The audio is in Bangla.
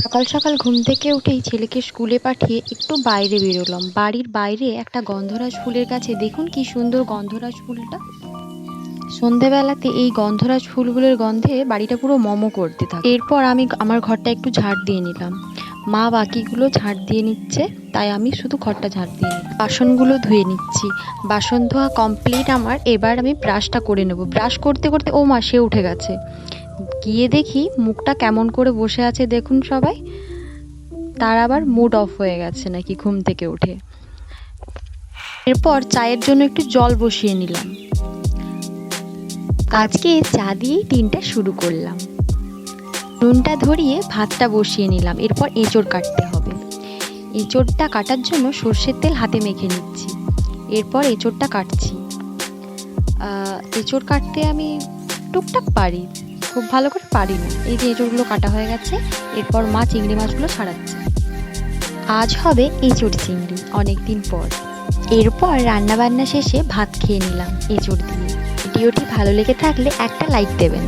সকাল সকাল ঘুম থেকে উঠেই ছেলেকে স্কুলে পাঠিয়ে একটু বাইরে বেরোলাম। বাড়ির বাইরে একটা গন্ধরাজ ফুলের গাছে দেখুন কি সুন্দর গন্ধরাজ ফুলটা। সন্ধেবেলাতে এই গন্ধরাজ ফুলগুলোর গন্ধে বাড়িটা পুরো মমো করতে থাকে। এরপর আমি আমার ঘরটা একটু ঝাড় দিয়ে নিলাম। মা বাকিগুলো ঝাড় দিয়ে নিচ্ছে, তাই আমি শুধু ঘরটা ঝাড় দিয়ে নিই। বাসনগুলো ধুয়ে নিচ্ছি। বাসন ধোয়া কমপ্লিট আমার। এবার আমি ব্রাশটা করে নেব। ব্রাশ করতে করতে ও মা, সে উঠে গেছে। গিয়ে দেখি মুখটা কেমন করে বসে আছে দেখুন সবাই। তার আবার মুড অফ হয়ে গেছে নাকি ঘুম থেকে উঠে। এরপর চায়ের জন্য একটু জল বসিয়ে নিলাম। আজকে চা দিয়েই দিনটা শুরু করলাম। নুনটা ধরিয়ে ভাতটা বসিয়ে নিলাম। এরপর এঁচোড় কাটতে হবে। এঁচোড়টা কাটার জন্য সর্ষের তেল হাতে মেখে নিচ্ছি। এরপর এঁচোড়টা কাটছি। এঁচোড় কাটতে আমি টুকটাক পারি, খুব ভালো করে পারি না। এই যে এঁচোড়গুলো কাটা হয়ে গেছে। এরপর মা চিংড়ি মাছগুলো ছাড়াচ্ছে। আজ হবে এঁচোড় চিংড়ি অনেক দিন পর। এরপর রান্নাবান্না শেষে ভাত খেয়ে নিলাম এঁচোড় দিয়ে। ভিডিওটি ভালো লেগে থাকলে একটা লাইক দেবেন।